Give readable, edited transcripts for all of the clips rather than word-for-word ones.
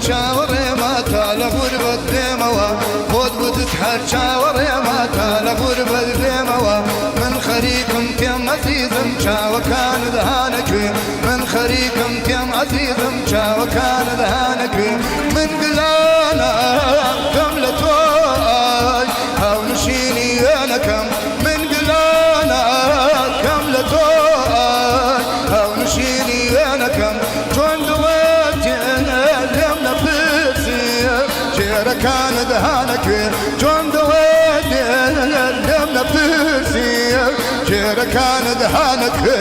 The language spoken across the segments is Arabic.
شاورێمەتە لە غوربەت دێمەوە بۆت بودت هەر چاوەڕێمەتە لە غوربەت دێمەوە من خەریکم تێم عەزیزم چاوەکانت هانەکوێ من خەریکم تێم عەزیزم چاوەکانت هانەکوێ من گلانە کەم لە تۆی هاونشینی وێنەکەم من گلانە کەم لە تۆی هاونشینی وێنەکەم چۆن دڵێتێنە لێم نەپرسی جێرەکانت هانەکوێ چۆن دڵێتێنە لێم نەپرسی جێرەکانت هانەکوێ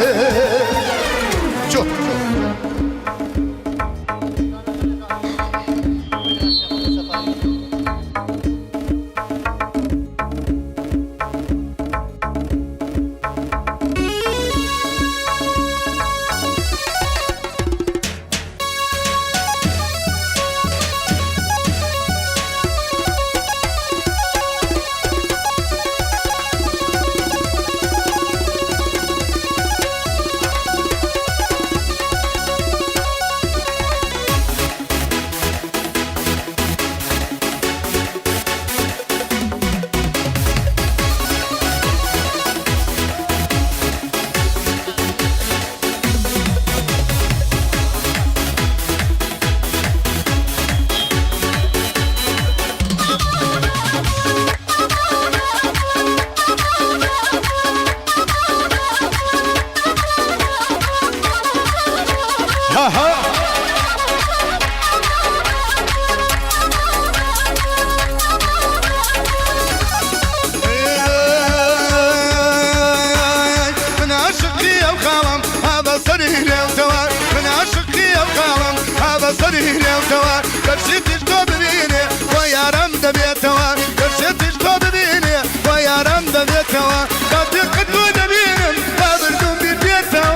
كرشتش تو ببيني ويارم دبيتوا كرشتش تو ببيني ويارم دبيتوا قد قدو دبينم قابلتم ببيتوا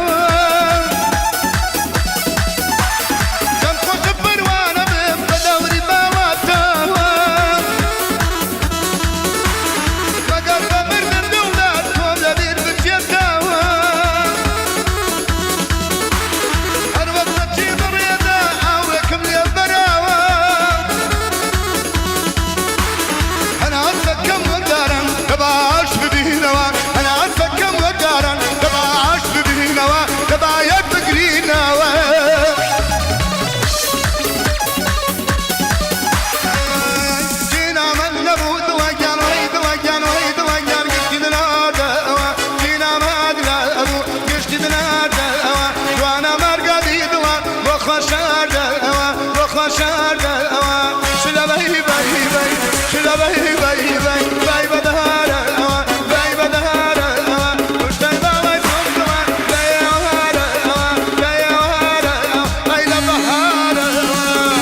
كم تخبر وانا ببقى دوري بواتوا فقر بمرد الدولات كوم دبير بجيتوا أروك تجيب الرياضة أوكم لي البراوة أنا عارفك كم وقارن تبعاش ببينوا أنا عارفك كم وقارن تبعاش ببينوا تبعيك بقرينوا جينا من نبود وقان ويد وقان ويد وقان قشتنا دوا جينا ما أدلا أبو قشتنا دوا وانا مرقدي دوا وخشار دوا وخشار دوا شلا بي بي بي شلا بي بي بي بي بدهار دوا بي بدهار دوا وشتاي باوي صدوا بي وهار دوا بي وهار دوا بي لبهار دوا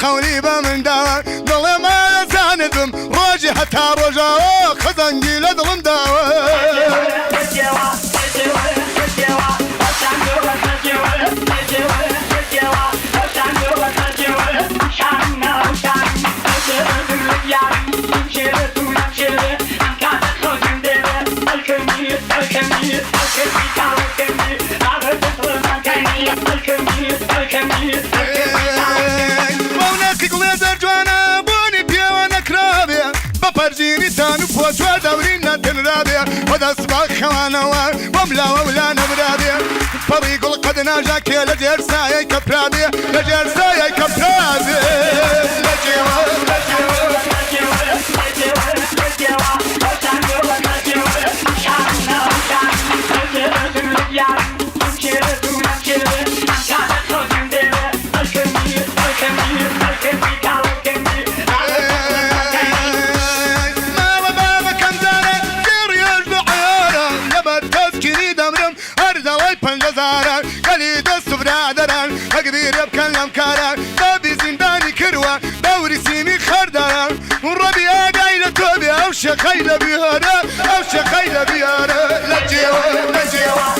قولي بمن دوا ضل ما زاندم روجي حتى رجاء خزنجي لظلم دوا فرجيني تانو فوتوا دورينا تنرابيا ودسبك خوانوا وملا ولا نبرادي طريق القد ناجاك لجير سايا كفرادي لجير سايا كفرادي قلي دست برادران اقدر بكلم كاران بابي زنداني كروه دوري سيمي خردان وربي قايله توبي او شقيله بيهاره او شقيله بيهاره لا جيوا لا جيوا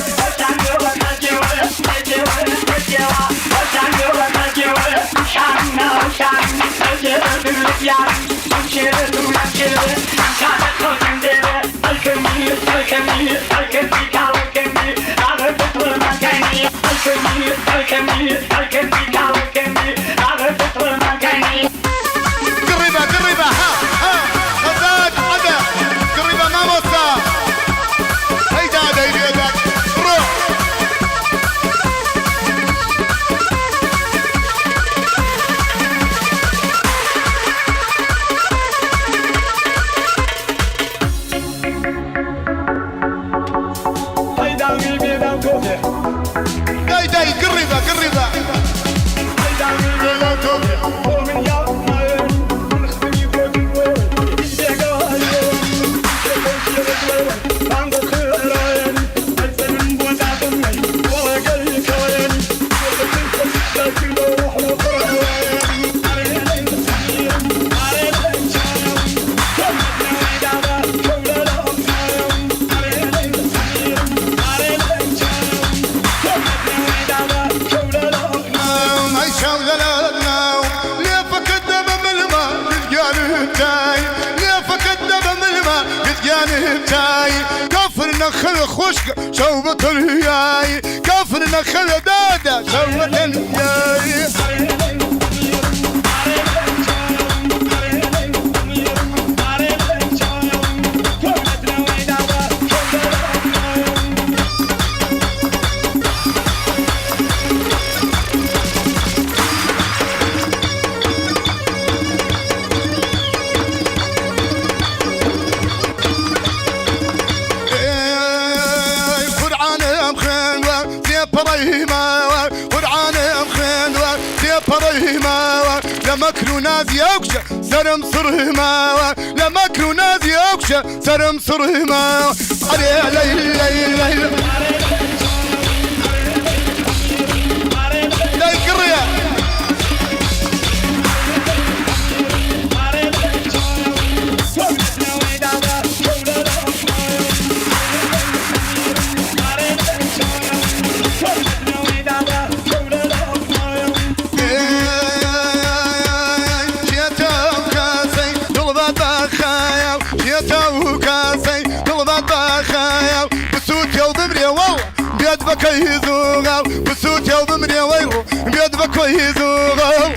قريبة قريبة ها غزال عدا قريبة ما وصى هيدا هذا يدك روح هيدا قريبة قريبة كفر نخل خشك شوبة الهياي كفر نخل دادا شوبة الهياي لمكرو نازي اوكشا سرم صرهما لمكرو نازي اوكشا سرم صرهما علي ليل ليل ليل لا يقريا بيد بكيزوغاو بسوت يوم بمري ويرو بيد بكيزوغاو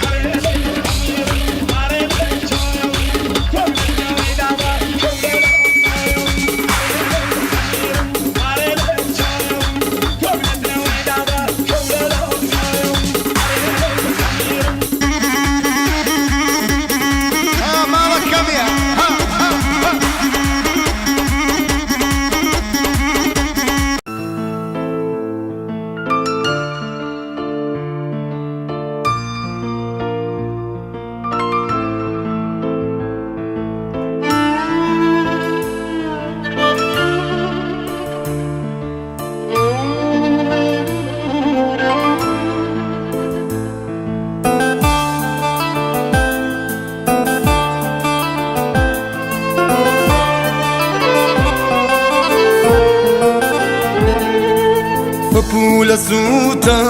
بولا زوتا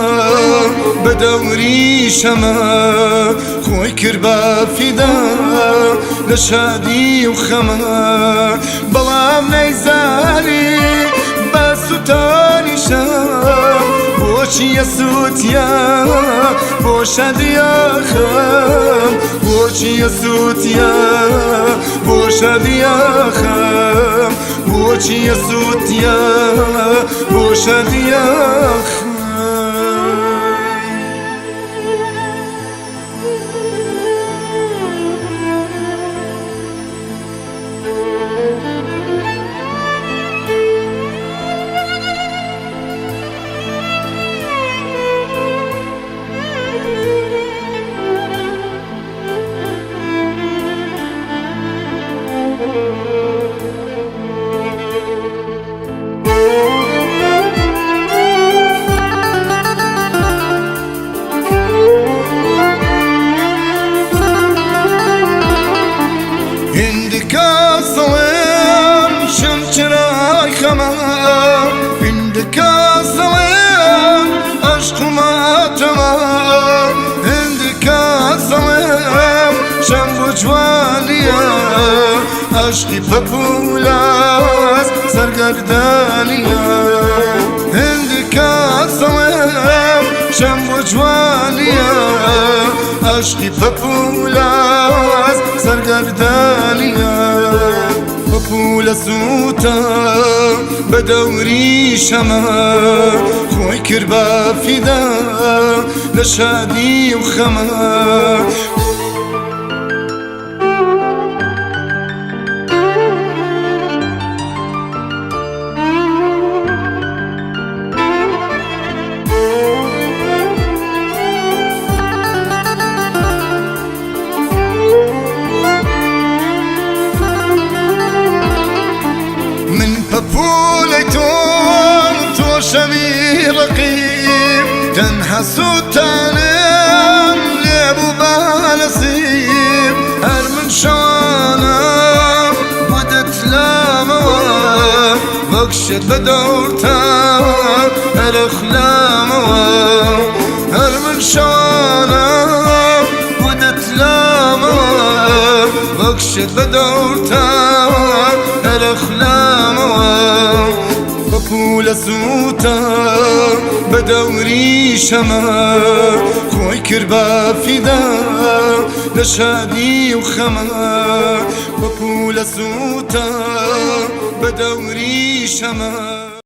بدوري شما خوي كربا فدا لشادي وخما بلام نيزاني بسوتاني شام بوشي يسوتيا بوشاديا خام بوشي يسوتيا بوشاديا خام بوچی سوتیا بوشدیا عندك الصوم شمشراي خمام عندك الصوم عشق ما تمام عندك الصوم شنبو جواليا عشقي ببولاس سرقردانيا عندك الصوم شنبو جواليا عشقي ببولاس سرقردانيا ببولا سوتا بدوري شما خوي كربا فدا لشادي وخما بفوليتون توشمي رقيب تنحس التنم لابو بالصيب هر من شانم بدت لاموا بكشت بدورتا هر اخلاموا هر من شانم بدت لاموا بكشت بدورتا هر اخلاموا ببولا سوتا بدوري شما خوي كربا فدا لشادي وخما ببولا سوتا بدوري شما